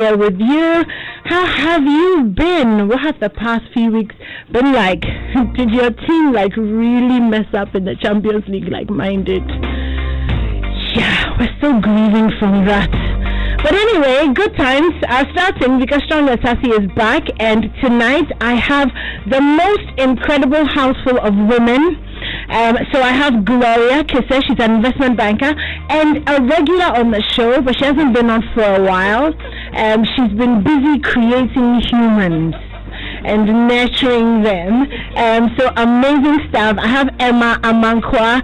here with you. How have you been? What have the past few weeks been like? Did your team really mess up in the Champions League like mine did? Yeah, we're still grieving from that. But anyway, good times are starting because Strong and Sassy is back, and tonight I have the most incredible house full of women. So I have Gloria Kisse, she's an investment banker and a regular on the show, but she hasn't been on for a while. She's been busy creating humans and nurturing them. So amazing stuff. I have Animwaa Anim-Addo,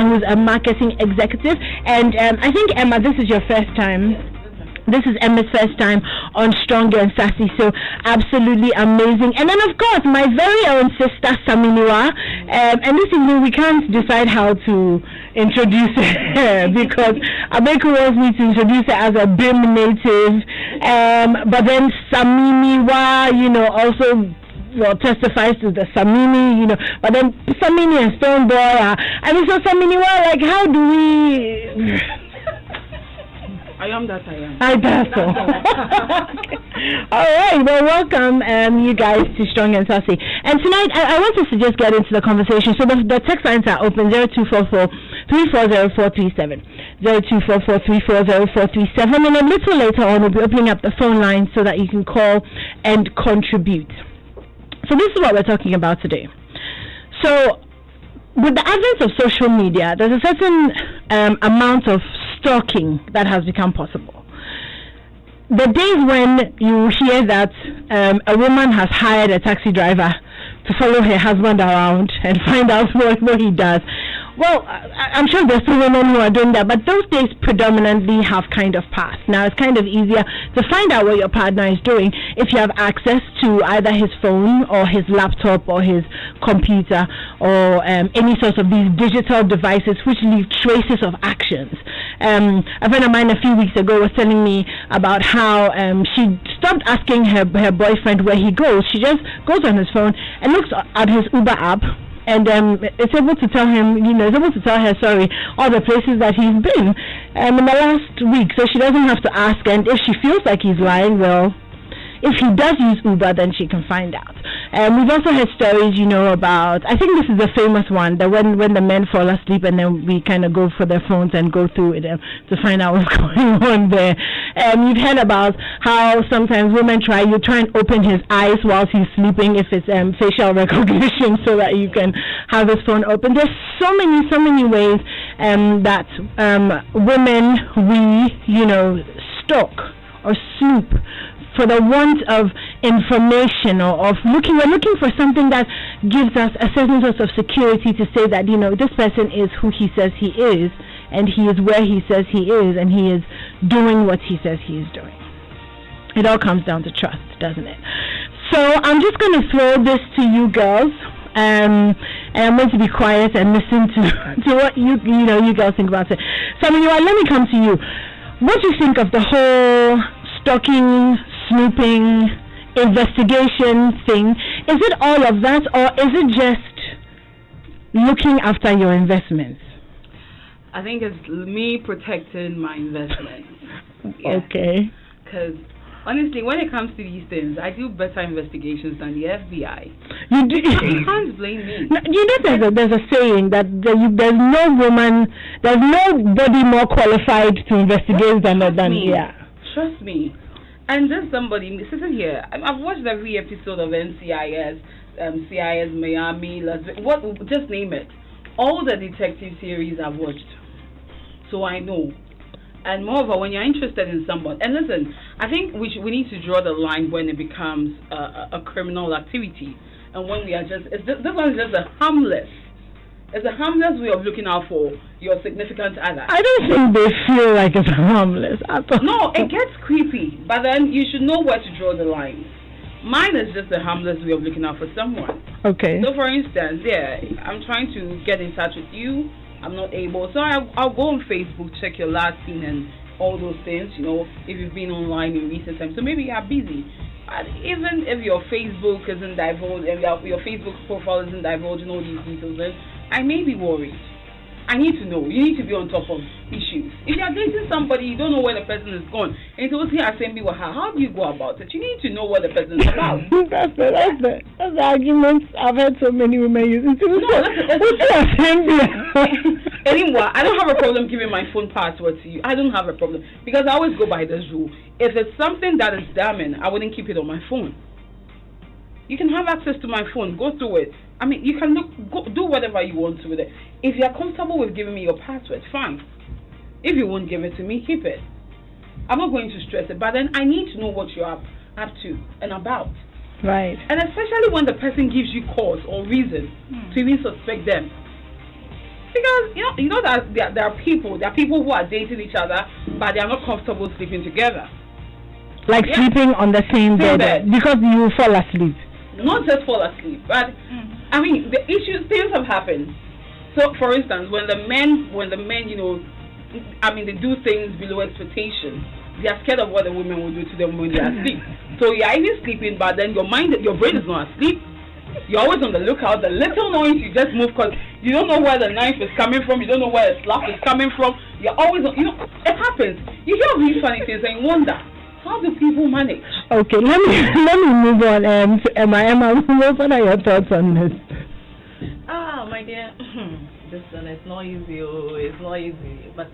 who's a marketing executive, and I think Emma, this is your first time. This is Emma's first time on Stronger and Sassy, so absolutely amazing. And then, of course, my very own sister, Animwaa. And this evening, we can't decide how to introduce her because Abeku wants me to introduce her as a BIM native. But then Animwaa, also testifies to the Samini, but then Samini and Stoneboy. So Animwaa, how do we... I am that I am. I guess so. All right. Well, welcome, you guys, to Strong and Sassy. And tonight, I want us to just get into the conversation. So the text lines are open: 0244-340437, 0244-340437, and a little later on, we'll be opening up the phone line so that you can call and contribute. So this is what we're talking about today. So, with the advent of social media, there's a certain amount of stalking that has become possible. The days when you hear that a woman has hired a taxi driver to follow her husband around and find out what he does. Well, I'm sure there's still women who are doing that, but those days predominantly have kind of passed. Now it's kind of easier to find out what your partner is doing if you have access to either his phone or his laptop or his computer or any sort of these digital devices which leave traces of actions. A friend of mine a few weeks ago was telling me about how she stopped asking her boyfriend where he goes. She just goes on his phone and looks at his Uber app, and it's able to tell him, it's able to tell her, all the places that he's been in the last week. So she doesn't have to ask, and if she feels like he's lying, well, if he does use Uber, then she can find out. We've also heard stories, about, I think this is the famous one, that when the men fall asleep and then we kind of go for their phones and go through it to find out what's going on there. You've heard about how sometimes women try and open his eyes while he's sleeping if it's facial recognition so that you can have his phone open. There's so many ways that women, stalk or snoop for the want of information or of we're looking for something that gives us a certain sort of security to say that, this person is who he says he is, and he is where he says he is, and he is doing what he says he is doing. It all comes down to trust, doesn't it? So I'm just going to throw this to you girls, and I'm going to be quiet and listen to what you girls think about it. So let me come to you. What do you think of the whole stalking, snooping, investigation thing? Is it all of that, or is it just looking after your investments? I think it's me protecting my investments. Okay. Because honestly, when it comes to these things, I do better investigations than the FBI. You do. You can't blame me. No, there's a saying that there's nobody more qualified to investigate than yeah. Trust me. And there's somebody sitting here. I've watched every episode of NCIS, CIS Miami, just name it. All the detective series I've watched. So I know. And moreover, when you're interested in someone, and listen, I think we need to draw the line when it becomes a criminal activity, and when we are this one is just a harmless. It's a harmless way of looking out for your significant other. I don't think they feel like it's harmless at all. No, it gets creepy, but then you should know where to draw the line. Mine is just a harmless way of looking out for someone. Okay. So, for instance, I'm trying to get in touch with you. I'm not able. So I'll go on Facebook, check your last scene and all those things, if you've been online in recent times. So maybe you're busy. But even if your Facebook isn't divulged, if your Facebook profile isn't divulging all these details, then I may be worried. I need to know. You need to be on top of issues. If you are dating somebody, you don't know where the person is going, and it was here assembly with her. How do you go about it? You need to know what the person is about. That's the argument I've heard so many women use. Anyway, I don't have a problem giving my phone password to you. I don't have a problem because I always go by this rule. If it's something that is damning, I wouldn't keep it on my phone. You can have access to my phone. Go through it. I mean, you can do whatever you want to with it. If you are comfortable with giving me your password, fine. If you won't give it to me, keep it. I'm not going to stress it, but then I need to know what you're up to and about. Right. And especially when the person gives you cause or reason to even suspect them. Because you know that there are people who are dating each other, but they are not comfortable sleeping together. Like sleeping on the same bed because you fall asleep. Not just fall asleep, but I mean things have happened. So, for instance, when the men, they do things below expectation. They are scared of what the women will do to them when they are asleep. So you are even sleeping, but then your brain is not asleep. You're always on the lookout. The little noise you just move because you don't know where the knife is coming from. You don't know where the slap is coming from. You're always, it happens. You hear really funny things and you wonder, how do people manage? Okay, let me move on to Emma. Emma, what are your thoughts on this? My dear, this one is not easy. It's not easy. But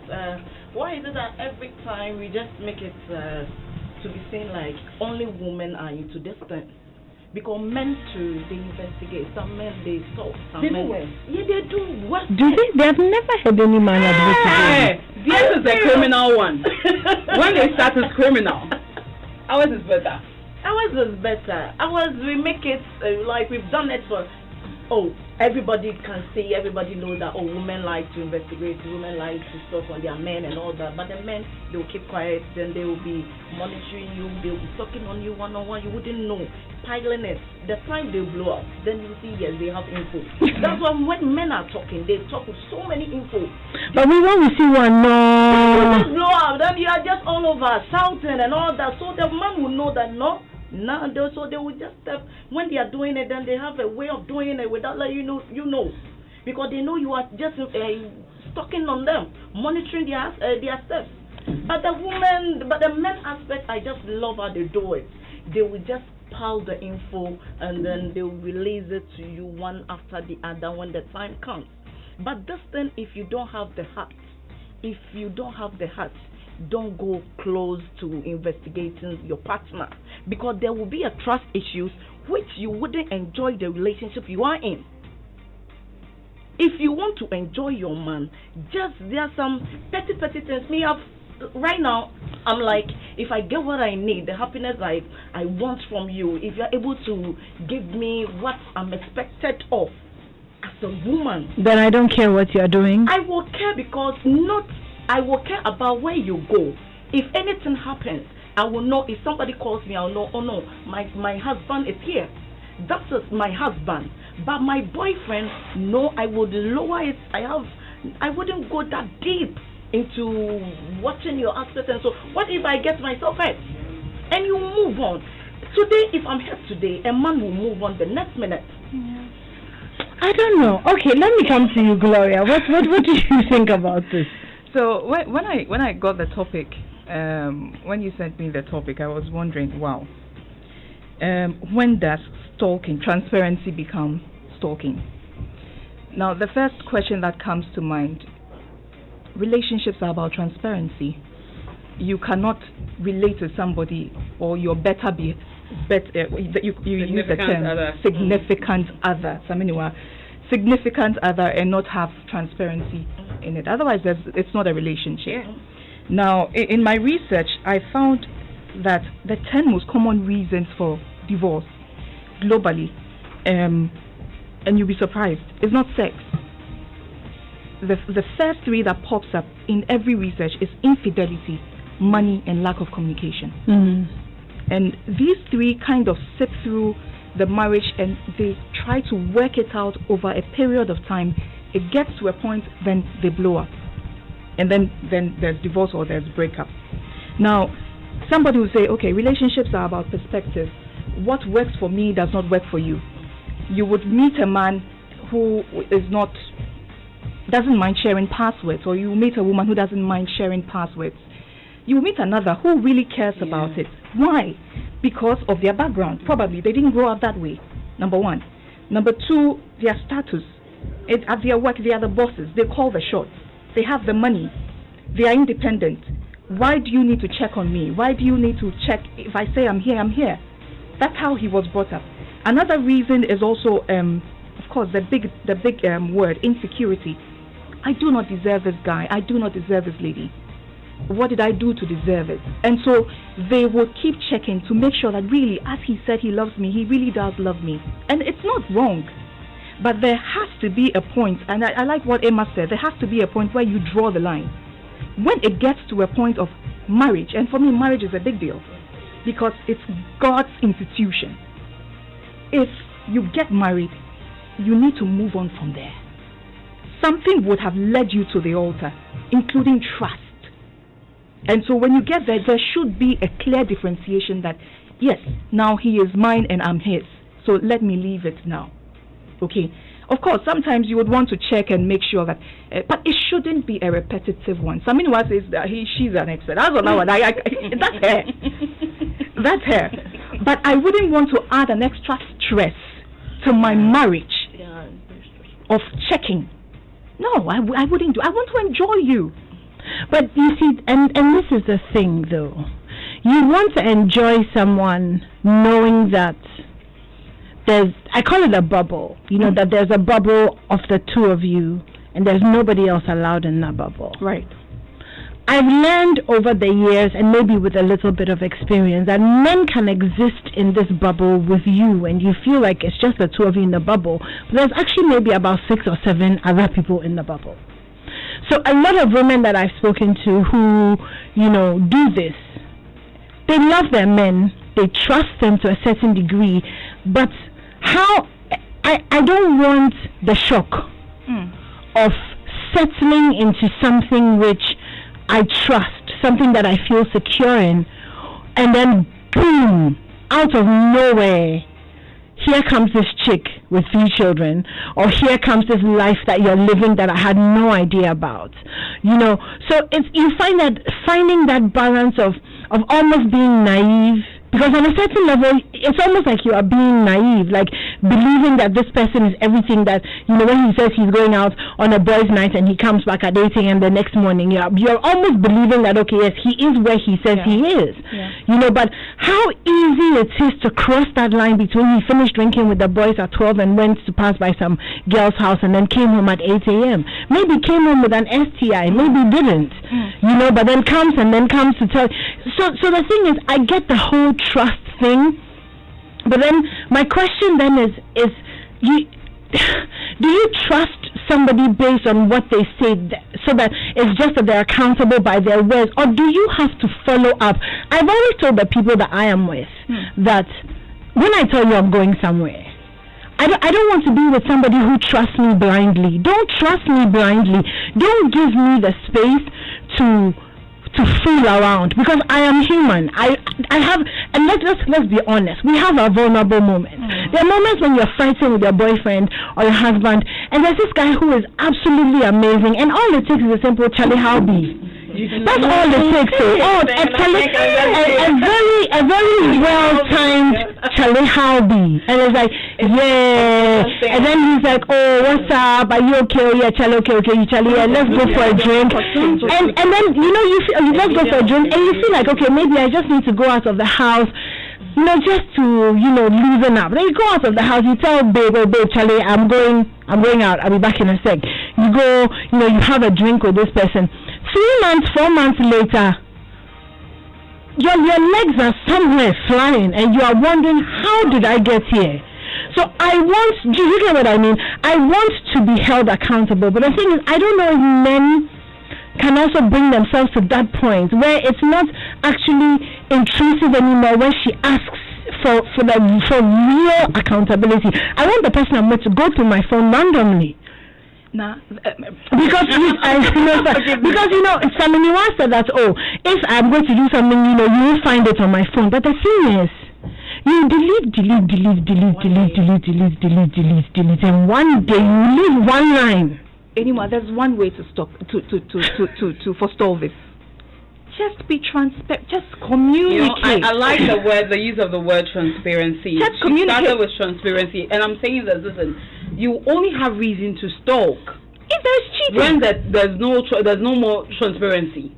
why is it that every time we just make it to be seen like only women are into this thing? Because men too, they investigate. Some men they stalk. Some men, yeah, they do what? Do they? They have never had any man admit. This is a criminal one. When they start as criminal, ours is better. We make it like we've done it for. Everybody can see, everybody knows that women like to investigate, women like to stalk on their men and all that. But the men, they'll keep quiet, then they will be monitoring you, they'll be talking on you one-on-one, you wouldn't know, piling it. The time they blow up, then you see, yes, they have info. That's why when men are talking, they talk with so many info. But we want to see one, no. They blow up, then you are just all over shouting and all that, so the man will know that no. So they will just when they are doing it, then they have a way of doing it without letting you know, because they know you are just stalking on them, monitoring their steps. But the men aspect, I just love how they do it. They will just pile the info and then they will release it to you one after the other when the time comes. But this thing, if you don't have the heart, don't go close to investigating your partner, because there will be a trust issues which you wouldn't enjoy the relationship you are in. If you want to enjoy your man, there are some petty things. Right now, I'm like, if I get what I need, the happiness I want from you, if you're able to give me what I'm expected of as a woman, then I don't care what you're doing. I will care I will care about where you go. If anything happens, I will know. If somebody calls me, I'll know, oh no, my husband is here. That is my husband. But my boyfriend, no, I would lower it. I wouldn't go that deep into watching your aspect. And so what if I get myself hurt? And you move on. Today, if I'm hurt today, a man will move on the next minute. Yeah. I don't know. Okay, let me come to you, Gloria. What do you think about this? So when I got the topic, when you sent me the topic, I was wondering, wow, when does transparency become stalking? Now, the first question that comes to mind, relationships are about transparency. You cannot relate to somebody or your you use the term significant other. Significant other and not have transparency in it. Otherwise, it's not a relationship. Yeah. Now, in my research, I found that the 10 most common reasons for divorce globally, and you'll be surprised, it's not sex. The first 3 that pops up in every research is infidelity, money, and lack of communication. Mm-hmm. And these 3 kind of sip through the marriage and they try to work it out over a period of time. It gets to a point, then they blow up, and then there's divorce or there's breakup. Now, somebody will say, okay, relationships are about perspective. What works for me does not work for you. You would meet a man who is not doesn't mind sharing passwords, or you meet a woman who doesn't mind sharing passwords. You meet another who really cares about it. Why? Because of their background. Probably they didn't grow up that way, number one. Number two, their status. At their work, they are the bosses. They call the shots. They have the money. They are independent. Why do you need to check on me? Why do you need to check if I say I'm here, I'm here? That's how he was brought up. Another reason is also, of course, the big word, insecurity. I do not deserve this guy. I do not deserve this lady. What did I do to deserve it? And so they will keep checking to make sure that really, as he said he loves me, he really does love me. And it's not wrong. But there has to be a point, and I like what Emma said, there has to be a point where you draw the line. When it gets to a point of marriage, and for me marriage is a big deal, because it's God's institution. If you get married, you need to move on from there. Something would have led you to the altar, including trust. And so when you get there, there should be a clear differentiation that, yes, now he is mine and I'm his. So let me leave it now. Okay. Of course, sometimes you would want to check and make sure that, but it shouldn't be a repetitive one. Animwaa says that she's an expert. That's her. That's her. But I wouldn't want to add an extra stress to my marriage of checking. No, I wouldn't do. I want to enjoy you. But you see, and this is the thing though. You want to enjoy someone knowing that I call it a bubble, that there's a bubble of the two of you and there's nobody else allowed in that bubble. Right. I've learned over the years, and maybe with a little bit of experience, that men can exist in this bubble with you and you feel like it's just the two of you in the bubble, but there's actually maybe about 6 or 7 other people in the bubble. So a lot of women that I've spoken to who, do this, they love their men, they trust them to a certain degree, but I don't want the shock of settling into something which I trust, something that I feel secure in, and then boom, out of nowhere, here comes this chick with 3 children, or here comes this life that you're living that I had no idea about. So you find that finding that balance of almost being naive, because on a certain level, it's almost like you are being naive, like believing that this person is everything that, when he says he's going out on a boys' night and he comes back at 8 a.m. the next morning, you're almost believing that, okay, yes, he is where he says he is. Yeah. But how easy it is to cross that line between he finished drinking with the boys at 12 and went to pass by some girl's house and then came home at 8 a.m. Maybe came home with an STI, maybe didn't, but then comes to tell. So the thing is, I get the whole trust thing, but then my question then is do you trust somebody based on what they say, so that it's just that they're accountable by their words, or do you have to follow up? I've always told the people that I am with that when I tell you I'm going somewhere, I don't want to be with somebody who trusts me blindly. Don't trust me blindly. Don't give me the space to fool around, because I am human. I have, and let's be honest, we have our vulnerable moments. There are moments when you're fighting with your boyfriend or your husband, and there's this guy who is absolutely amazing, and all it takes is a simple Charlie Howby. That's all it takes. A very well-timed Charlie Howby, and it's like, yeah, and then he's like, oh, what's up? Are you okay? Oh, yeah, Charlie, okay, Charlie, yeah, let's go for a drink. And then you feel, let's go for a drink, and you feel like, okay, maybe I just need to go out of the house, just to loosen up. Then you go out of the house, you tell babe, Charlie, I'm going out. I'll be back in a sec. You go, you have a drink with this person. 3 months, 4 months later, your legs are somewhere flying, and you are wondering, how did I get here? So do you get what I mean? I want to be held accountable, but the thing is, I don't know if men can also bring themselves to that point where it's not actually intrusive anymore, where she asks for real accountability. I want the person I'm with to go through my phone randomly. Because Animwaa said that, if I'm going to do something, you will find it on my phone. But the thing is, you delete, and one day you leave one line Anyway, there's one way to stop to forestall this. Just be transparent. Just communicate. I like the use of the word transparency. Just communicate. Started with transparency, and I'm saying that listen, you only have reason to stalk if there's cheating. When there's no more transparency.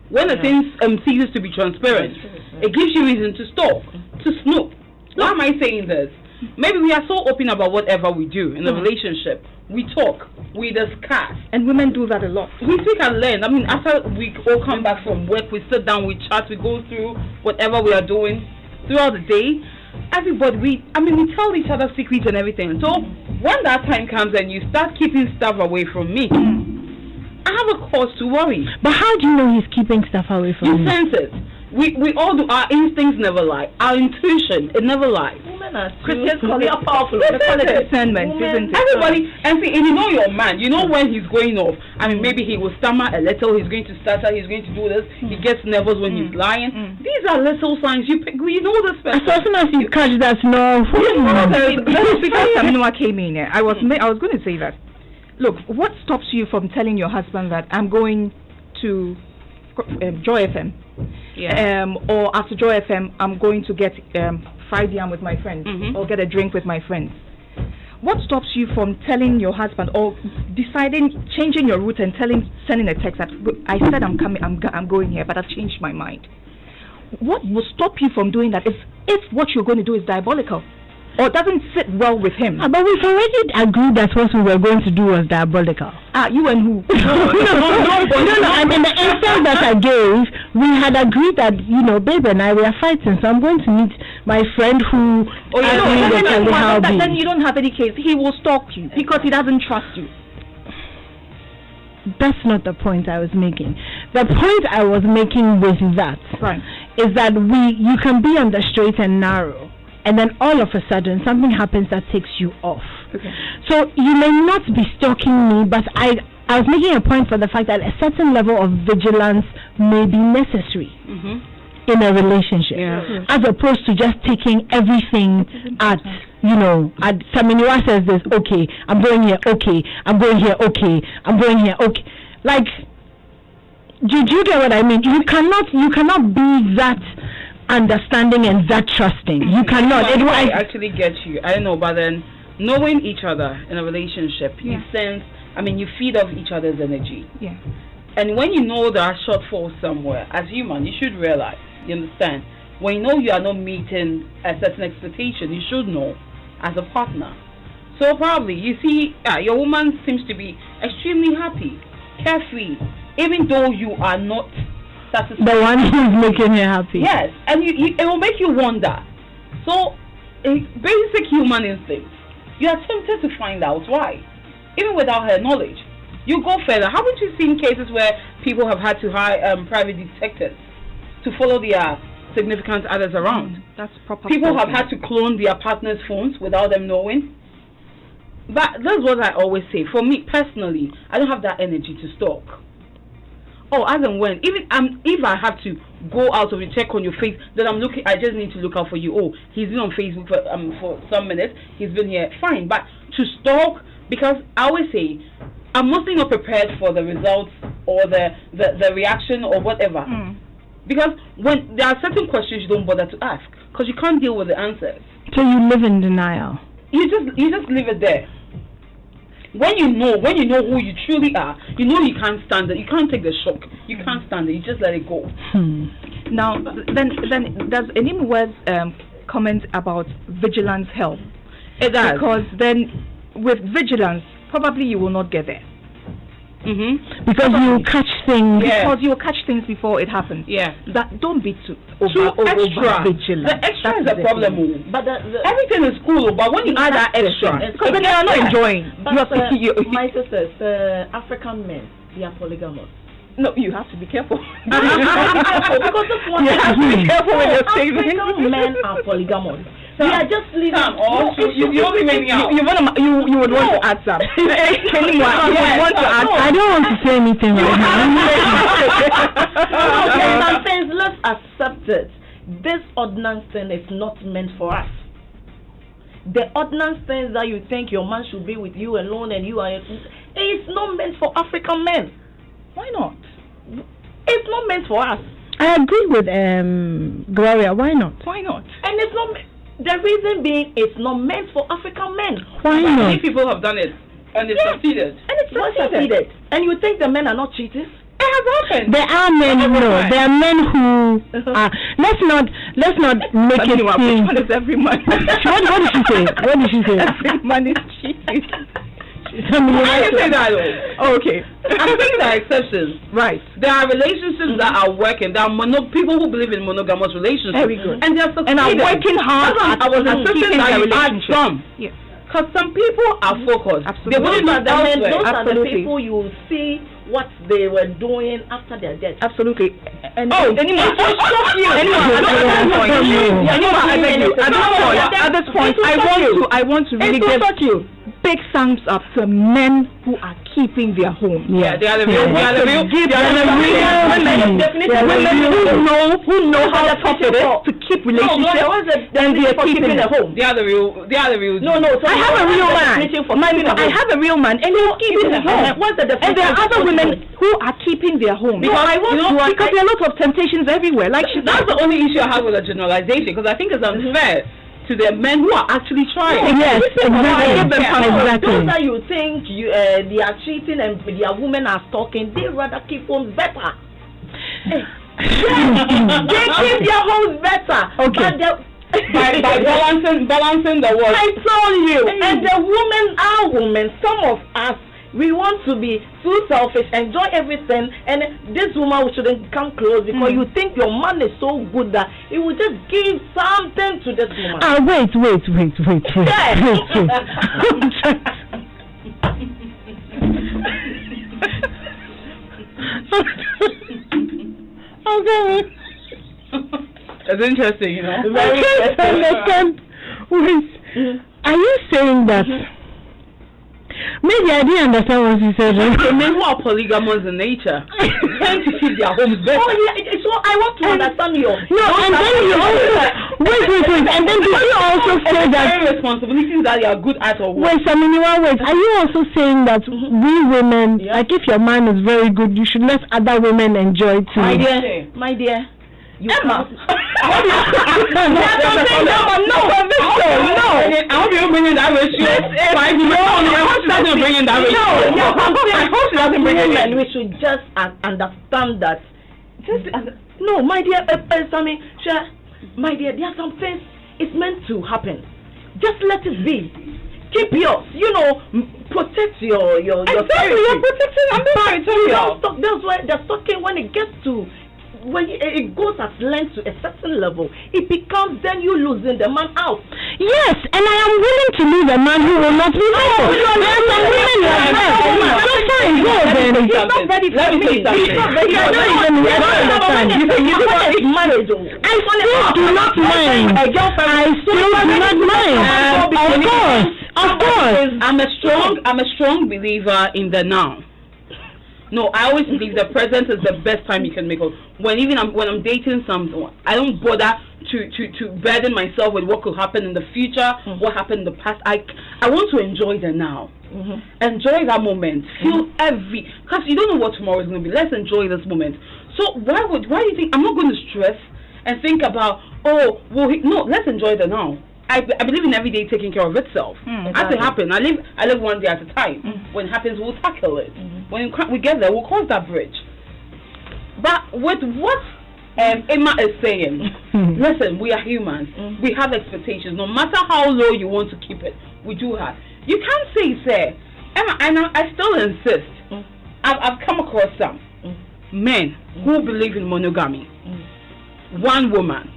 When a thing ceases to be transparent, it gives you reason to stalk, to snoop. Why am I saying this? Maybe we are so open about whatever we do in a relationship. We talk, we discuss. And women do that a lot. We speak and learn. I mean, after we all come back from work, we sit down, we chat, we go through whatever we are doing throughout the day. Everybody, we tell each other secrets and everything. So when that time comes and you start keeping stuff away from me, I have a cause to worry. But how do you know he's keeping stuff away from you? You sense it. We all do. Our instincts never lie. Our intuition, it never lies. Women are Christians call it powerful. They call it discernment, isn't it? Everybody, and see, if you know your man, you know when he's going off. I mean, maybe he will stammer a little, he's going to stutter, he's going to do this, he gets nervous when he's lying. These are little signs. You know this person. As soon as you catch that, no. Because Animwaa came in here, I was going to say that. Look, what stops you from telling your husband that I'm going to Joy FM? Yeah. Or after Joy FM, I'm going to get fried yam with my friends, or get a drink with my friends. What stops you from telling your husband, or changing your route and sending a text that I said I'm coming, I'm going here, but I've changed my mind? What will stop you from doing that if what you're going to do is diabolical or doesn't sit well with him? But we've already agreed that what we were going to do was diabolical. You and who? No. And in the instance that I gave, we had agreed that, babe and I, we are fighting, so I'm going to meet my friend who... Then you don't have any case. He will stalk you because he doesn't trust you. That's not the point I was making. The point I was making with that is that you can be on the straight and narrow, and then all of a sudden something happens that takes you off. Okay. So you may not be stalking me, but I was making a point for the fact that a certain level of vigilance may be necessary in a relationship, as opposed to just taking everything at Animwaa says this, okay, I'm going here, okay, I'm going here, okay, I'm going here, okay. Like, do you get what I mean? You cannot be that understanding and that trusting. You cannot. I actually get you. I don't know, but then knowing each other in a relationship, you sense. I mean, you feed off each other's energy. Yeah. And when you know there are shortfalls somewhere, as human, you should realize. You understand? When you know you are not meeting a certain expectation, you should know as a partner. So probably you see, your woman seems to be extremely happy, carefree, even though you are not satisfied. The one who's making her happy. Yes, and it will make you wonder. So, basic human instincts. You are tempted to find out why, even without her knowledge. You go further. Haven't you seen cases where people have had to hire private detectives to follow their significant others around? That's proper. People have had to clone their partner's phones without them knowing. But that's what I always say. For me personally, I don't have that energy to stalk. Oh, as and when, even if I have to go out of the check on your face, then I just need to look out for you. Oh, he's been on Facebook for some minutes. He's been here, fine. But to stalk, because I always say, I'm mostly not prepared for the results or the reaction or whatever. Because when there are certain questions you don't bother to ask because you can't deal with the answers. So you live in denial. You just leave it there. When you know who you truly are, you know you can't stand it. You can't take the shock. You can't stand it. You just let it go. Now, then does Animwaa's comment about vigilance help? It does. Because then with vigilance, probably you will not get there. Because you catch things. Because you will catch things before it happens. Yeah. That don't be too extra. vigilant. The extra is a problem. But everything is cool, but when you add that extra, because then they are not enjoying. But my sisters, African men, they are polygamous. No, you have to be careful. Because this one, you have to be careful when you're saying African men are polygamous. We are just living. You only made me out. You would want to add some. I don't want to say anything right now. Some things, let's accept it. This ordinance thing is not meant for us. the ordinance things that you think your man should be with you alone and you are, it's not meant for African men. Why not? It's not meant for us. I agree with Gloria. Why not? Why not? And it's not. The reason being, it's not meant for African men. Why But not? many people have done it and it's succeeded. And it's succeeded. And you think the men are not cheating? It has happened. There are men. No, there are men who. Let's not make it seem. Which one is every man? What did she say? What did she say? Every man is cheating. I didn't say that though. Oh, okay. I think there are exceptions. Right. There are relationships that are working. There are people who believe in monogamous relationships. Very good. And they're succeeding. And are working hard. I was insisting that you add some. Yes. Because some people are focused. Absolutely. They wouldn't Those are the men, those are the Absolutely. people you will see what they were doing after their death. Absolutely. And Anyone, at this point, I want to really give big thumbs up to men who are keeping their home. Yeah, they are the real. They are the real. Give them women who know how tough it is to keep relationships and they are keeping their home. They are the real. They are the real. No. So I have a real man. I have a real man, and he's keeping his home. What's the And there are other women who are keeping their home. Because there are lots of temptations everywhere. Like that's the only issue I have with the generalization, because I think it's unfair to the men who are actually trying. Yes, exactly. Those that you think they are cheating and their women are stalking, they rather keep homes better. They keep their homes better. Okay. By balancing the work. I told you. And the women are women. Some of us, we want to be too selfish, enjoy everything, and this woman shouldn't come close because you think your man is so good that he will just give something to this woman. Wait. Okay. It's interesting, you know. I can't understand. Wait. Are you saying that? Maybe I didn't understand what you said. The men who are polygamous in nature tend to keep their homes better. Oh yeah, so I want to understand you. No, and then you also wait, and then did you also say that responsibilities that you are good at or what? wait, Saminiwa, wait, are you also saying that we women, like if your man is very good, you should let other women enjoy too? My dear. Emma. No. I hope you're bringing that ratio. I hope she doesn't bring in that ratio. I hope she doesn't bring it in. We should just understand that. No, my dear, Sammy, my dear, there are some things it's meant to happen. Just let it be. Keep yours. Protect your Exactly, you're protecting. I'm sorry, that's why the stalking, when it gets to. When it goes at length to a certain level, it becomes then you losing the man out. Yes, and I am willing to lose a man who will not be faithful. There are some women like that. So fine, go then. He's not ready for me. He's not ready for me. Marriage. I still do not mind. Of course. I'm a strong believer in the now. No, I always believe the present is the best time you can make it. When I'm dating someone, I don't bother to burden myself with what could happen in the future, what happened in the past. I want to enjoy the now. Enjoy that moment. Feel because you don't know what tomorrow is going to be. Let's enjoy this moment. So why do you think I'm not going to stress and think about no, let's enjoy the now. I believe in every day taking care of itself. As it happens, I live one day at a time. When it happens, we'll tackle it. When we get there, we'll cross that bridge. But with what Emma is saying, listen, we are humans. We have expectations. No matter how low you want to keep it, we do have. You can't say, Emma, I still insist. I've come across some men who believe in monogamy. One woman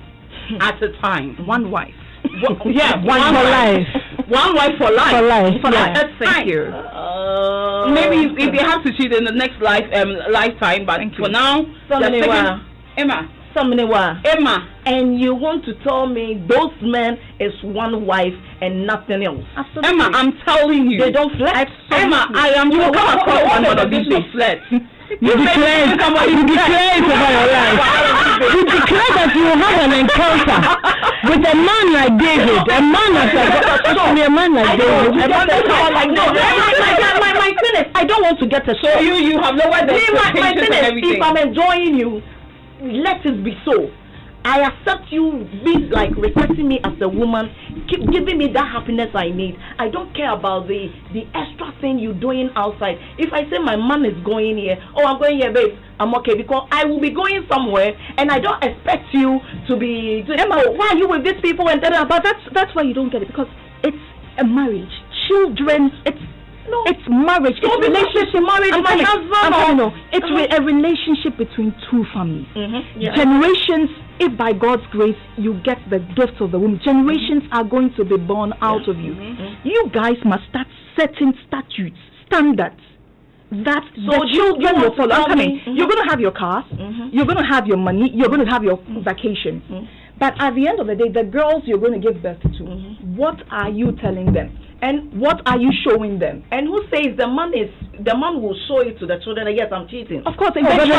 at a time. One wife. One for life. One wife for life. For life. That's Thank you. Maybe if they have to cheat in the next lifetime, but for now, Emma. And you want to tell me those men is one wife and nothing else? Absolutely. Emma, I'm telling you. They don't flirt. Emma, you will come across one of these flirt. You declare it over your life. You declare that you will have an encounter. with a man like David, a man like David. My thing is, I don't want to get a show. You have lowered the expectations and everything. If I'm enjoying you, let it be so. I accept you be like respecting me as a woman, keep giving me that happiness I need. I don't care about the extra thing you're doing outside. If I say my man is going here, oh I'm going here, babe, I'm okay, because I will be going somewhere and I don't expect you to be Emma, why are you with these people and that? But that's why you don't get it, because it's a marriage. Children, it's marriage. It's relationship. Marriage. It's a relationship between two families. Generations. If by God's grace you get the gift of the womb, generations are going to be born out of you. You guys must start setting statutes, standards that the children will follow. You're going to have your cars, you're going to have your money, you're going to have your vacations. But at the end of the day, the girls you're going to give birth to, what are you telling them? And what are you showing them? And who says the man will show it to the children? Yes, I'm cheating. Of course, eventually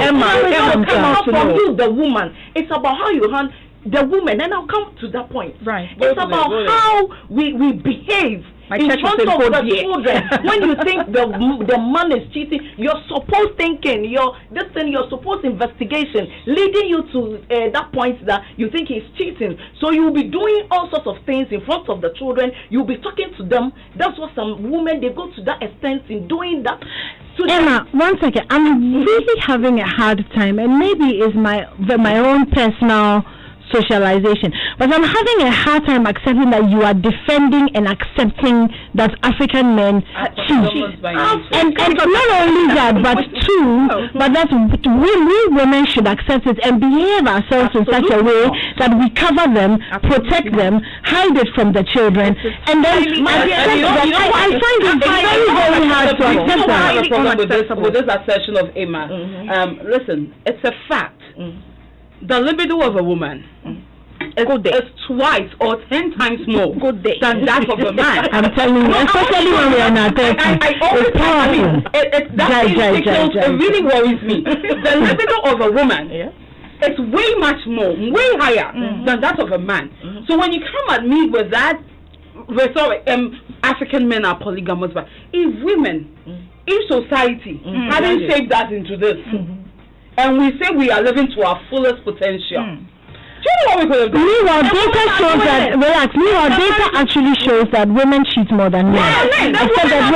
Emma, from you, the woman. It's about how you handle the woman, and I'll come to that point. Right. It's about how we behave in front of the children. When you think the man is cheating, you're supposed thinking, you're supposed investigation leading you to that point that you think he's cheating. So you'll be doing all sorts of things in front of the children. You'll be talking to them. That's what some women, they go to that extent in doing that. Emma, one second. I'm really having a hard time, and maybe it's my own personal socialization, but I'm having a hard time accepting that you are defending and accepting that African men cheat. And not only that, but that we women should accept it and behave ourselves in such a way that we cover them, protect them, hide it from the children, and then I find it very, very hard to accept that. With this assertion of Emma, listen, it's a fact. The libido of a woman is twice or 10 times more than that of a man. I'm telling you, especially when we are not 30. It's powerful. It really worries me. The libido of a woman is way much more, way higher than that of a man. So when you come at me with that, African men are polygamous, but if women, if society hadn't shaped us into this, and we say we are living to our fullest potential. Do you know what we could have done? Meanwhile, data actually shows that women cheat more than men. Except that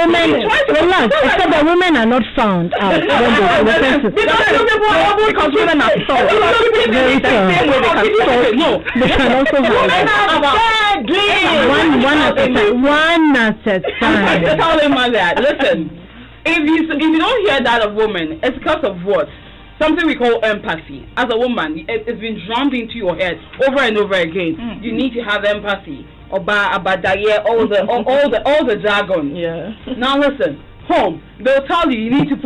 women are not found out. Because women are soft. Very soft. They can also one at a time. I'm telling my dad, listen, if you don't hear that of women, it's because of what? Something we call empathy. As a woman, it's been drummed into your head over and over again. You need to have empathy. All the jargon. Now listen, home. They'll tell you need to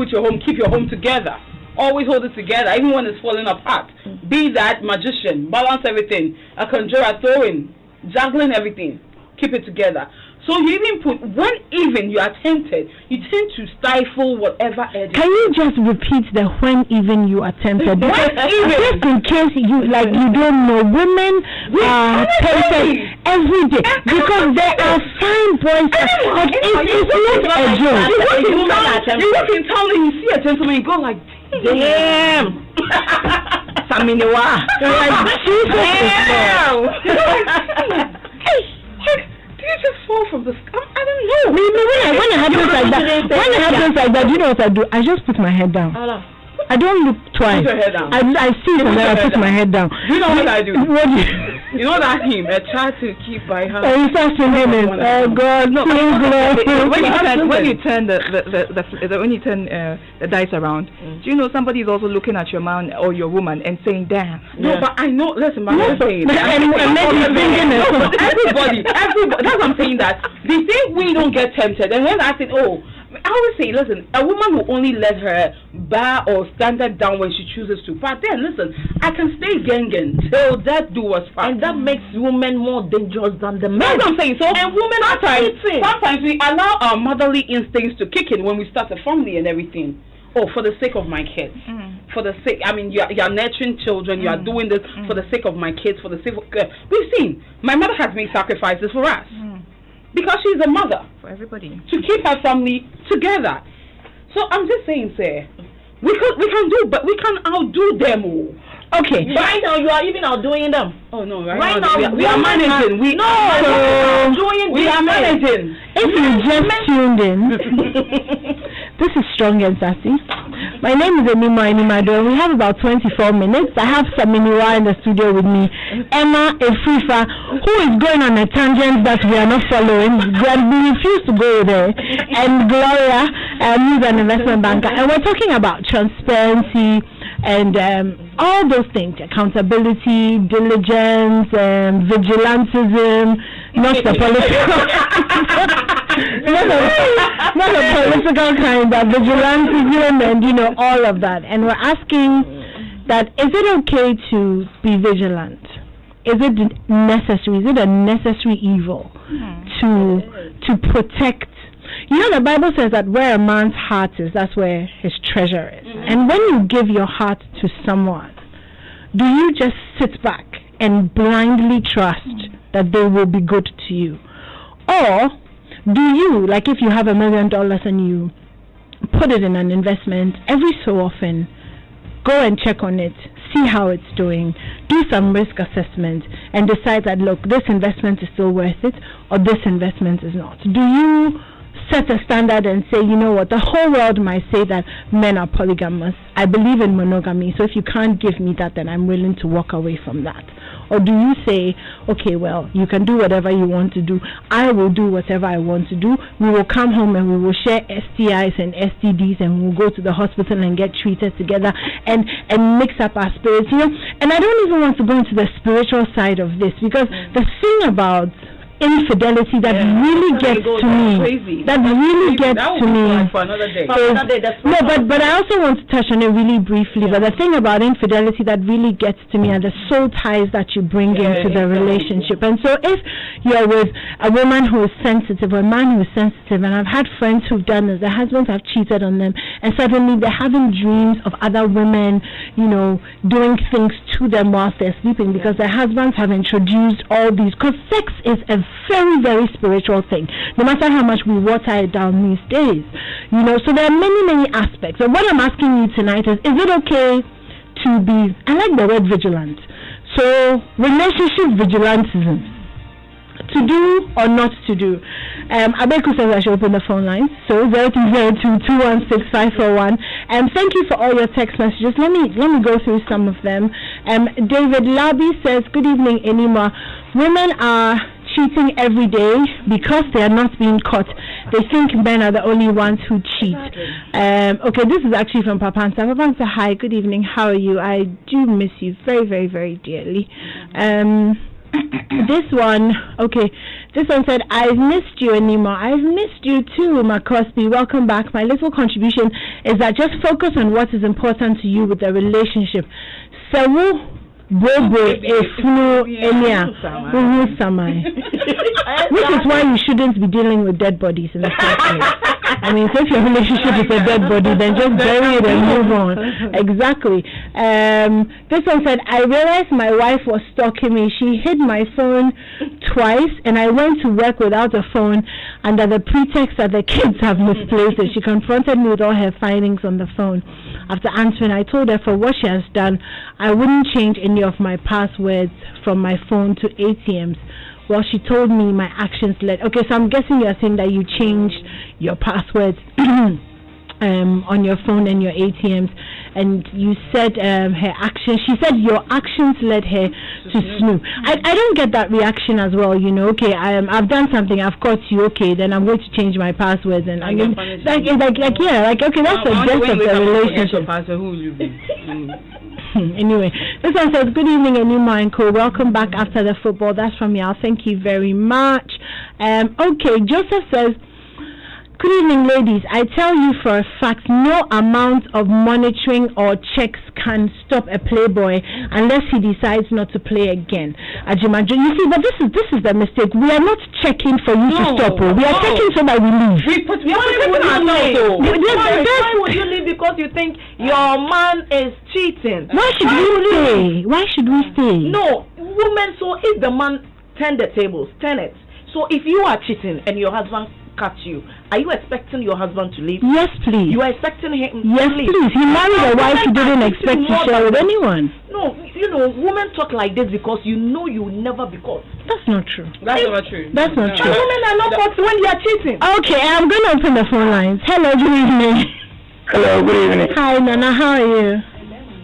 keep your home together. Always hold it together, even when it's falling apart. Be that magician, balance everything. A conjurer, throwing, juggling everything. Keep it together. So you even when even you are tempted, you tend to stifle whatever edge. Can you just repeat the when even you are tempted? Just in case you don't know, women are tempted every day because there are fine boys. But it's not a joke. You walk in town and you see a gentleman, you go like, damn. Animwaa. You just fall from the sky. I don't know. When it happens like that, you know what I do? I just put my head down. I don't look twice. Put your head down. I see it and then I put my head down. You know what I do? You know that hymn, I try to keep by her. And you start singing it. Oh God, no. When you turn the dice around, do you know somebody is also looking at your man or your woman and saying, "Damn." No, but I know. Listen, man, I'm saying everybody. That's what I'm saying. That they think we don't get tempted, and when I said, "Oh." I always say, listen, a woman will only let her bar or standard down when she chooses to. But then, listen, I can stay gangan till death do us part. And that makes women more dangerous than the men. That's what I'm saying. So, and women sometimes we allow our motherly instincts to kick in when we start a family and everything. Oh, for the sake of my kids. for the sake. I mean, you are nurturing children. You are doing this for the sake of my kids. For the sake of we've seen. My mother has made sacrifices for us because she's a mother for everybody to keep her family together. So I'm just saying, sir, we can do, but we can outdo them all. Okay. Right now, you are even outdoing them. Oh no! Right now, we are managing. We are managing. If you just tuned in, this is Strong and Sassy. My name is Animwaa Anim-Addo. We have about 24 minutes. I have Animwaa in the studio with me. Emma Efrifa, who is going on a tangent that we are not following. We refuse to go there. And Gloria, who's an investment banker. And we're talking about transparency and all those things, accountability, diligence, vigilantism, not the political, not the political kind, but vigilantism and all of that. And we're asking that, is it okay to be vigilant? Is it necessary? Is it a necessary evil to protect? The Bible says that where a man's heart is, that's where his treasure is. And when you give your heart to someone, do you just sit back and blindly trust that they will be good to you? Or do you, like if you have $1 million and you put it in an investment, every so often go and check on it, see how it's doing, do some risk assessment, and decide that, look, this investment is still worth it, or this investment is not? Do you set a standard and say, you know what, the whole world might say that men are polygamous. I believe in monogamy, so if you can't give me that, then I'm willing to walk away from that? Or do you say, okay, well, you can do whatever you want to do. I will do whatever I want to do. We will come home and we will share STIs and STDs and we'll go to the hospital and get treated together and mix up our spirits, And I don't even want to go into the spiritual side of this, because the thing about infidelity that really gets to me, that really gets to me, but I also want to touch on it really briefly. But the thing about infidelity that really gets to me are the soul ties that you bring into the relationship. And so if you're with a woman who is sensitive or a man who is sensitive, and I've had friends who've done this, their husbands have cheated on them, and suddenly they're having dreams of other women, doing things to them whilst they're sleeping, because their husbands have introduced all these, because sex is a very, very spiritual thing, no matter how much we water it down these days. So there are many, many aspects. And what I'm asking you tonight is it okay to be, I like the word vigilant, so relationship vigilantism, to do or not to do. Abeku says I should open the phone lines, so 0202165541. Thank you for all your text messages. Let me go through some of them. David Labi says, good evening, Animwaa. Women are cheating every day because they are not being caught. They think men are the only ones who cheat. Okay, this is actually from Papansa. Papansa, hi, good evening, how are you? I do miss you very, very, very dearly. This one said, I've missed you, Animwaa. I've missed you too, Macosby. Welcome back. My little contribution is that just focus on what is important to you with the relationship. Sawu Bobo Efunu Enya Uhu Samai. Which is why you shouldn't be dealing with dead bodies in the first place. I mean, so if your relationship is a dead body, then just bury it and move on. Exactly. This one said, I realized my wife was stalking me. She hid my phone twice, and I went to work without a phone under the pretext that the kids have misplaced it. She confronted me with all her findings on the phone. After answering, I told her for what she has done, I wouldn't change any of my passwords from my phone to ATMs. Well, she told me my actions led. Okay, so I'm guessing you're saying that you changed your passwords on your phone and your ATMs, and you said her actions. She said your actions led her to snoop. I don't get that reaction as well. Okay, I've done something. I've caught you. Okay, then I'm going to change my passwords. And I mean, okay, that's the death of the relationship. Who will you be? Anyway, this one says, good evening, Animwaa and Co. Welcome back after the football. That's from y'all. Thank you very much. Okay, Joseph says, Good evening, ladies. I tell you for a fact, no amount of monitoring or checks can stop a playboy unless he decides not to play again. Ajimanjo, you see, but this is the mistake. We are not checking for you to stop. We are checking so that we leave. Why would you leave because you think your man is cheating? Why should we stay? Why should we stay? No, women. So if the man turn the tables, turn it. So if you are cheating and your husband catch you, are you expecting your husband to leave? Yes, please. You are expecting him yes, to leave? Please. He married a wife he didn't expect to share with anyone. No, you know, women talk like this because you know you will never be caught. That's not true. That's not true. That's not true. Women are not caught when they are cheating. Okay, I'm going to open the phone lines. Hello, good evening. Hello, good evening. Hi, Nana, how are you?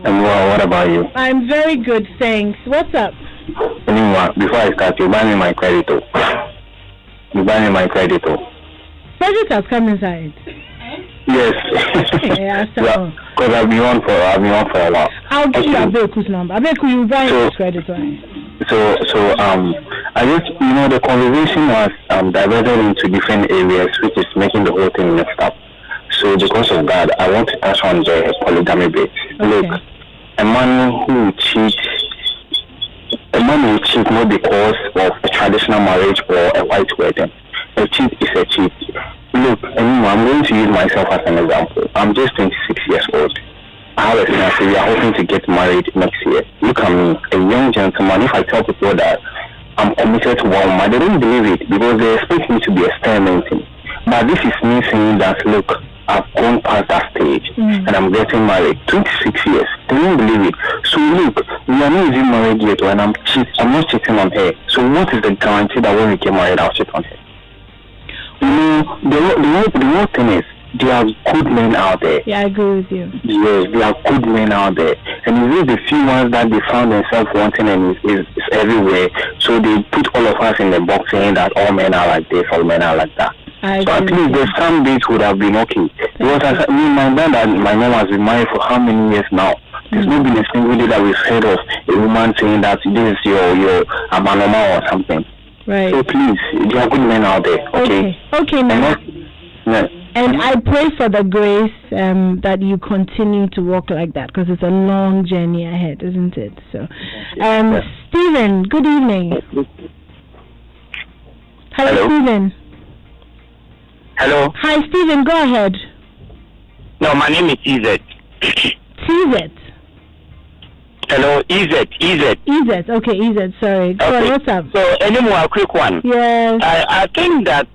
I'm well, what about you? I'm very good, thanks. What's up? Animwaa, before I start, you buy me my credit. You buy me my credit. Credit has come inside. Yes. Yeah, because I've been on for a while. I'll give you Abeku's number. Abeku, you buy his credit, right? So I just, the conversation was diverted into different areas, which is making the whole thing mixed up. So because of that, I want to touch on the polygamy bit. Okay. Look, a man who cheats not because of a traditional marriage or a white wedding. A cheat is a cheat. Look, I'm going to use myself as an example. I'm just 26 years old. I have a fiancé. We are hoping to get married next year. Look at me, a young gentleman. If I tell people that I'm committed to one woman, they don't believe it because they expect me to be experimenting. But this is me saying that, look, I've gone past that stage and I'm getting married. 26 years. They don't believe it. So look, we are not even married yet and I'm not cheating on her. So what is the guarantee that when we get married I'll cheat on her? The whole thing is there are good men out there. Yeah, I agree with you. Yes, there are good men out there. And it's just the few ones that they found themselves wanting and it's everywhere. So they put all of us in the box saying that all men are like this, all men are like that. So at least there's some dates would have been okay. Because my dad and my mom has been married for how many years now? There's not been a single day that we've heard of a woman saying that this is your amanoma or something. Right. So please, there are good men out there. Okay. Okay, Nana. Yeah. And I pray for the grace that you continue to walk like that because it's a long journey ahead, isn't it? So, Stephen, good evening. Hello, Stephen. Hello. Hi, Stephen. Go ahead. No, my name is Izet. Izet. Hello, Izet. Izet. Okay, Izet. Sorry. Go on, what's up? So, anymore, a quick one. Yes. I think that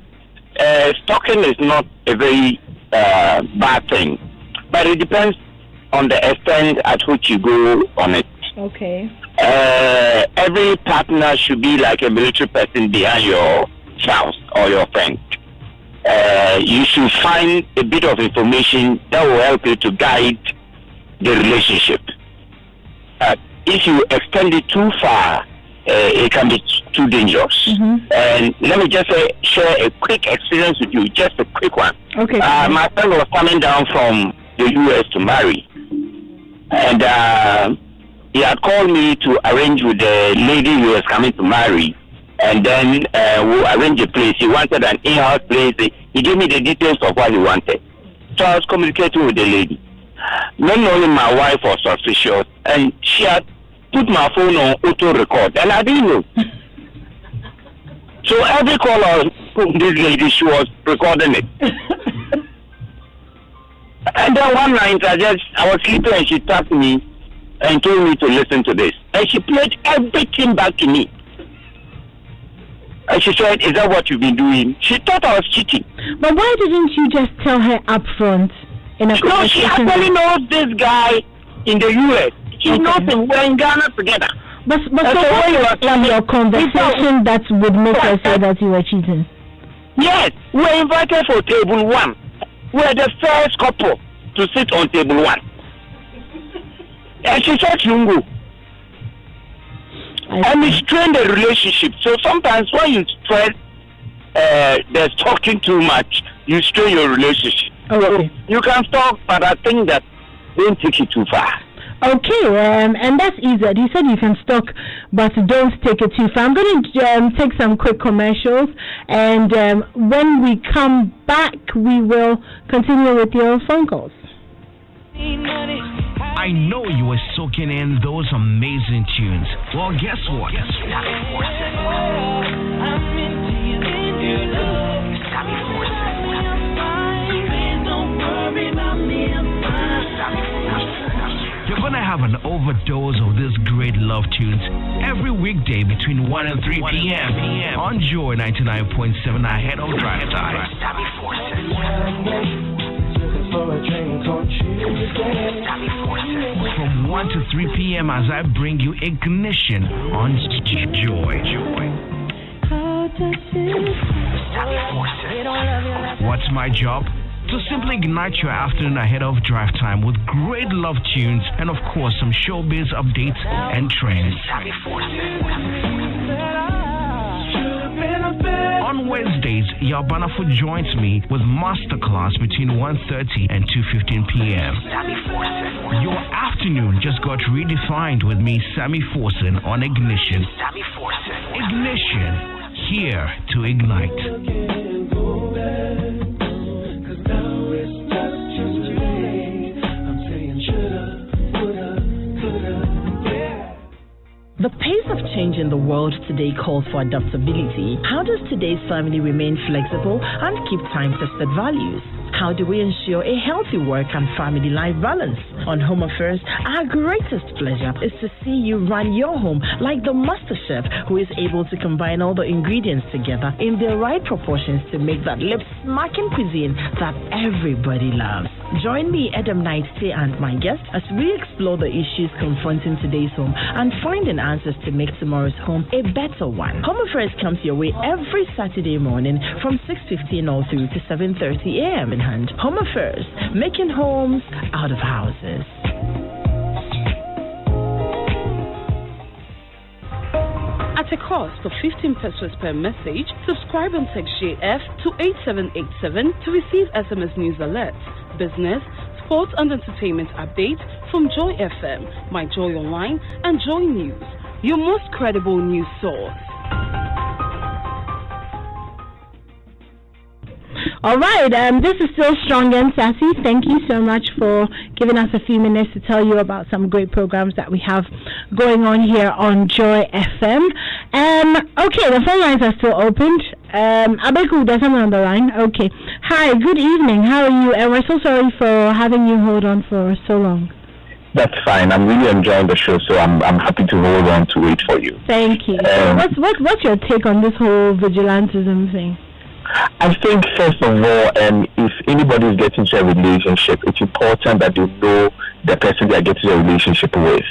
stalking is not a very bad thing, but it depends on the extent at which you go on it. Okay. Every partner should be like a military person behind your spouse or your friend. You should find a bit of information that will help you to guide the relationship. If you extend it too far, it can be too dangerous. And let me just share a quick experience with you, just a quick one. Okay. My friend was coming down from the U.S. to marry, and he had called me to arrange with the lady he was coming to marry, and then we'll arrange a place. He wanted an in-house place. He gave me the details of what he wanted. So I was communicating with the lady. Not knowing my wife was suspicious, and she had put my phone on auto record, and I didn't know. So every call from this lady, she was recording it. And then one night, I was sleeping, and she tapped me and told me to listen to this. And she played everything back to me. And she said, "Is that what you've been doing?" She thought I was cheating. But why didn't you just tell her up front in a conversation? No, she actually knows this guy in the U.S. She knows him. We're in Ghana together. But so what was your conversation that would make her say that you were cheating? Yes, we were invited for table one. We're the first couple to sit on table one. And she said, "Lungu." And we strain the relationship. So sometimes when you stress, there's talking too much, you strain your relationship. Okay. So you can talk, but I think that don't take it too far. Okay, and that's easy. You said you can stalk, but don't take it too far. I'm going to take some quick commercials, and when we come back, we will continue with your phone calls. I know you were soaking in those amazing tunes. Well, guess what? You're gonna have an overdose of these great love tunes every weekday between 1 and 3 p.m. on Joy 99.7 ahead of drive time. From 1 to 3 p.m. as I bring you Ignition on Joy. What's my job? To simply ignite your afternoon ahead of drive time with great love tunes and of course some showbiz updates and trends. On Wednesdays, Yabanafu joins me with Masterclass between 1:30 and 2:15 p.m. Your afternoon just got redefined with me, Sammy Forsen, on Ignition. Ignition, here to ignite. The pace of change in the world today calls for adaptability. How does today's family remain flexible and keep time-tested values? How do we ensure a healthy work and family life balance? On Home Affairs, our greatest pleasure is to see you run your home like the master chef who is able to combine all the ingredients together in the right proportions to make that lip-smacking cuisine that everybody loves. Join me, Adam Knighty, and my guest as we explore the issues confronting today's home and finding answers to make tomorrow's home a better one. Home Affairs comes your way every Saturday morning from 6:15 all through to 7:30 a.m. in hand. Home Affairs, making homes out of houses. At a cost of 15 pesos per message, subscribe and text JF to 8787 to receive SMS news alerts, business, sports and entertainment updates from Joy FM, My Joy Online, and Joy News, your most credible news source. All right, this is still Strong and Sassy. Thank you so much for giving us a few minutes to tell you about some great programs that we have going on here on Joy FM. Okay, the phone lines are still opened. Abeku, there's someone on the line. Okay. Hi, good evening. How are you? And we're so sorry for having you hold on for so long. That's fine. I'm really enjoying the show, so I'm happy to hold on to it for you. Thank you. What's your take on this whole vigilantism thing? I think, first of all, if anybody is getting into a relationship, it's important that they know the person they are getting a relationship with.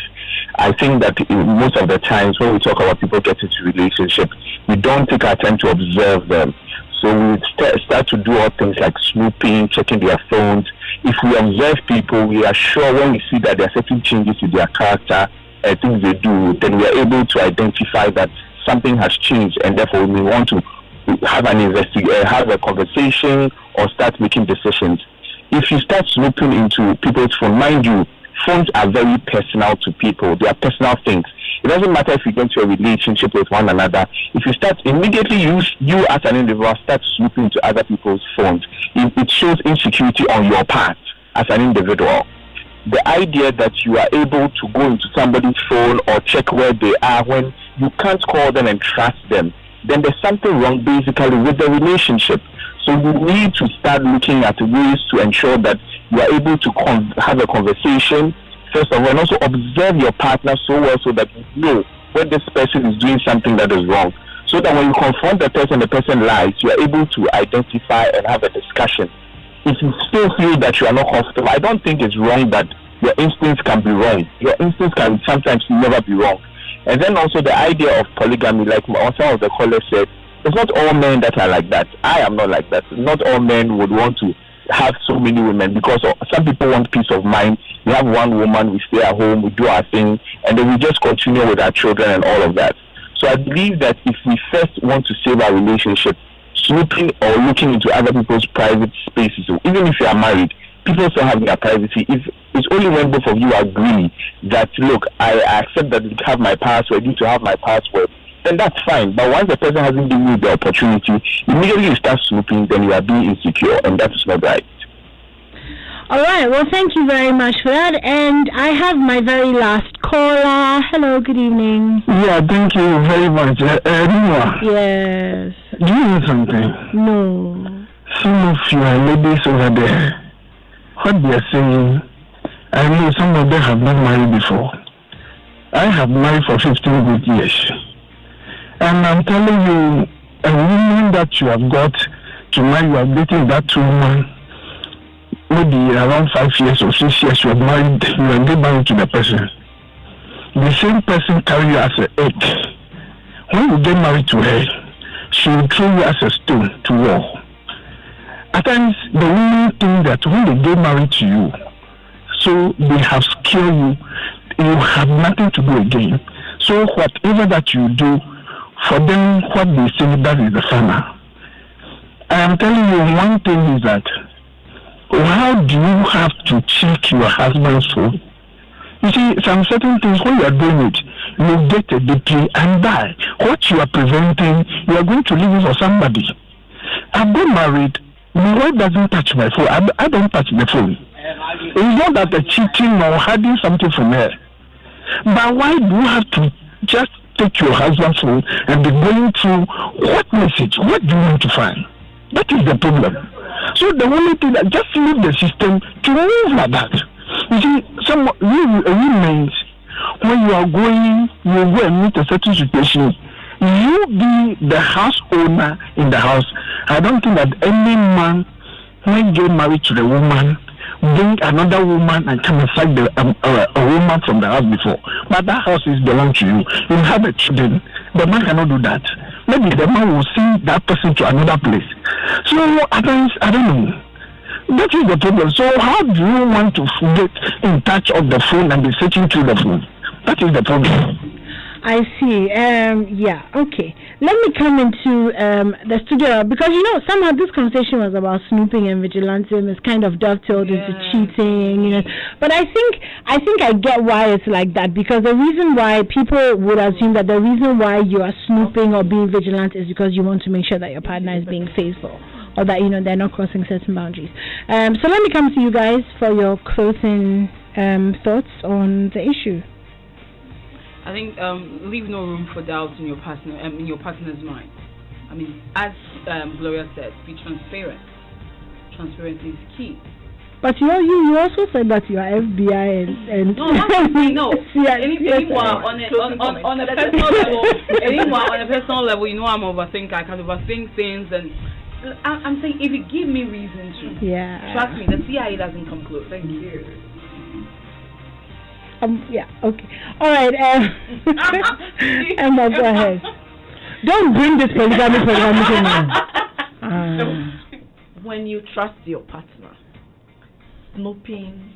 I think that most of the times when we talk about people getting into a relationship, we don't take our time to observe them. So we start to do all things like snooping, checking their phones. If we observe people, we are sure when we see that there are certain changes in their character, things they do, then we are able to identify that something has changed, and therefore we want to have have a conversation or start making decisions. If you start snooping into people's phone, mind you, phones are very personal to people. They are personal things. It doesn't matter if you get into a relationship with one another. If you start immediately, you as an individual start snooping into other people's phones, it shows insecurity on your part as an individual. The idea that you are able to go into somebody's phone or check where they are when you can't call them and trust them, then there's something wrong basically with the relationship. So you need to start looking at ways to ensure that you are able to have a conversation, first of all, and also observe your partner so well so that you know when this person is doing something that is wrong. So that when you confront the person lies, you are able to identify and have a discussion. If you still feel that you are not comfortable, I don't think it's wrong that your instincts can be wrong. Your instincts can sometimes never be wrong. And then also the idea of polygamy, like some of the callers said, it's not all men that are like that. I am not like that. Not all men would want to have so many women because some people want peace of mind. We have one woman, we stay at home, we do our thing, and then we just continue with our children and all of that. So I believe that if we first want to save our relationship, snooping or looking into other people's private spaces, even if you are married, people still have their privacy. It's only when both of you agree that, look, I accept that you have my password, you to have my password, then that's fine. But once the person hasn't given you the opportunity, immediately you start snooping, then you are being insecure, and that is not right. All right. Well, thank you very much for that. And I have my very last caller. Hello. Good evening. Yeah, thank you very much. Animwaa. Yes. Do you know something? No. Some of your ladies over there, what they are saying, I know some of them have not married before. I have married for 15 good years. And I'm telling you, a woman that you have got to marry, you are dating that woman, maybe around 5 years or 6 years, you are married, you are getting married to the person. The same person carry you as an egg. When you get married to her, she will throw you as a stone to war. At times, the women think that when they get married to you, so they have secured you, you have nothing to do again. So whatever that you do, for them, what they say, that is the final. I am telling you one thing is that, how do you have to check your husband's phone? You see, some certain things, when you are doing it, you get a degree and die. What you are preventing, you are going to leave it for somebody. I've got married, my wife doesn't touch my phone. I don't touch the phone. It's not that the cheating or hiding something from her. But why do you have to just take your husband's phone and be going through what message? What do you want to find? That is the problem. So the only thing that just leave the system to move like that. You see, some women, when you are going, you go and meet a certain situation. You be the house owner in the house. I don't think that any man, when you get married to the woman, bring another woman and come and sack a woman from the house before. But that house is belong to you. You have a children. The man cannot do that. Maybe the man will send that person to another place. So at times, I don't know. That is the problem. So how do you want to get in touch of the phone and be searching through the phone? That is the problem. I see. Yeah. Okay. Let me come into the studio because somehow this conversation was about snooping and vigilantism. It's kind of dovetailed into cheating. But I think I get why it's like that, because the reason why people would assume that the reason why you are snooping or being vigilant is because you want to make sure that your partner is being faithful, or that they're not crossing certain boundaries. So let me come to you guys for your closing thoughts on the issue. I think leave no room for doubt in your partner's mind. I mean, as Gloria said, be transparent. Transparency is key. But you also said that you are FBI and no. Anyone on a personal level, on a personal level, I'm overthinker. I can overthink things, and I'm saying if you give me reason to, trust me, the CIA doesn't come close. Thank you. Yeah, okay. All right, Emma, go ahead. Don't bring this polygamy in. When you trust your partner, snooping,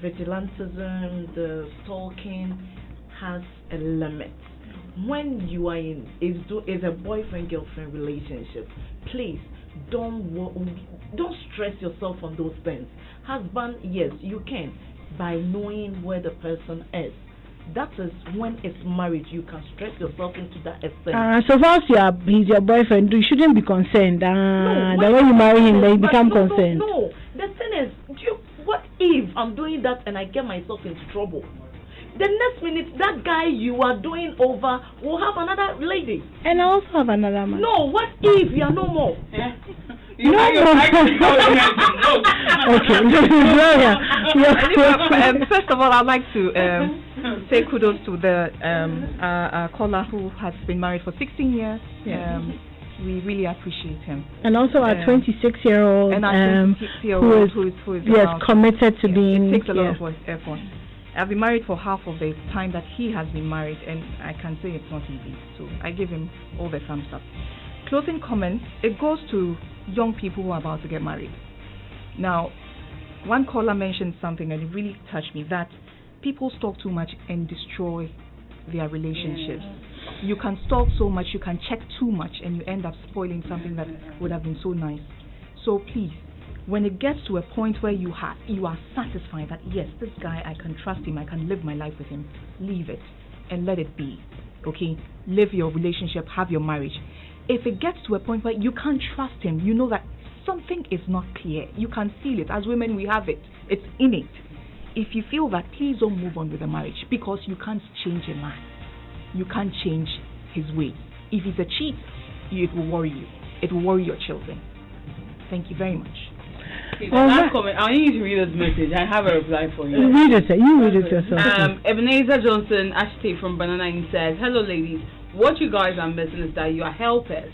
vigilantism, the stalking has a limit. When you are in is a boyfriend-girlfriend relationship, please don't stress yourself on those things. Husband, yes, you can, by knowing where the person is. That is when it's marriage. You can stress yourself into that extent. So far as he's your boyfriend, you shouldn't be concerned. Then when you marry him, then you become concerned. No, the thing is, what if I'm doing that and I get myself into trouble? The next minute, that guy you are doing over will have another lady. And I also have another man. No, what if you are no more? First of all, I'd like to say kudos to the caller who has been married for 16 years. We really appreciate him. And also our 26-year-old who is committed to being. It takes a lot of effort. I've been married for half of the time that he has been married, and I can say it's not easy. So I give him all the thumbs up. Closing comments, it goes to young people who are about to get married. Now, one caller mentioned something and it really touched me, that people stalk too much and destroy their relationships. You can stalk so much, you can check too much, and you end up spoiling something that would have been so nice. So please, when it gets to a point where you are satisfied that yes, this guy, I can trust him, I can live my life with him, leave it and let it be. Okay, live your relationship, have your marriage. If it gets to a point where you can't trust him, you know that something is not clear. You can feel it. As women, we have it. It's innate. If you feel that, please don't move on with the marriage, because you can't change a man. You can't change his ways. If he's a cheat, it will worry you. It will worry your children. Thank you very much. Okay, last comment. I need you to read this message. I have a reply for you. Read it. You read it yourself. Ebenezer Johnson Ashton from Banana Inn says, hello ladies. What you guys are missing is that you are helpers.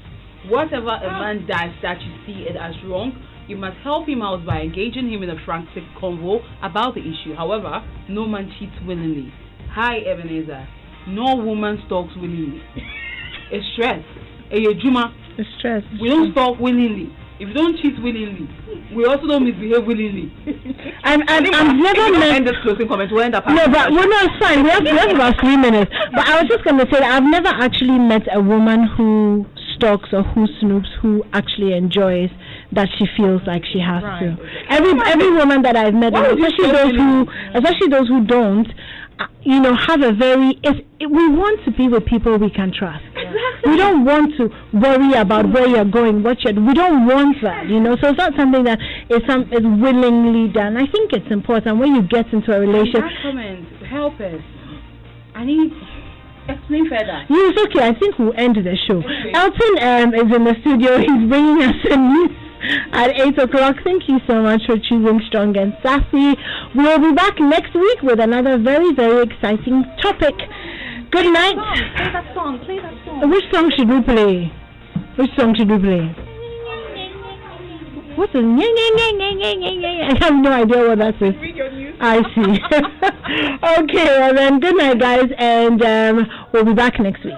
Whatever a man does that you see it as wrong, you must help him out by engaging him in a frantic convo about the issue. However, no man cheats willingly. Hi Ebenezer. No woman stalks willingly. It's stress. It's stress. We don't stalk willingly. If you don't cheat willingly, we also don't misbehave willingly. I've never met. End this closing comment. We'll end up. No, but no, it's fine. We have about 3 minutes. But I was just going to say that I've never actually met a woman who stalks or who snoops who actually enjoys that she feels like she has to. Every woman that I've met, especially those who don't, have a very. We want to be with people we can trust. We don't want to worry about where you're going, we don't want that, So it's not something that is willingly done. I think it's important when you get into a relationship. Help us. I need. Explain further. Yes, okay. I think we'll end the show. Okay. Elton is in the studio. He's bringing us a news at 8 o'clock. Thank you so much for choosing Strong and Sassy. We'll be back next week with another very, very exciting topic. Good night. Play that song. Which song should we play? What's the I have no idea what that is. Read your news. I see. Okay, well then, good night guys, and we'll be back next week.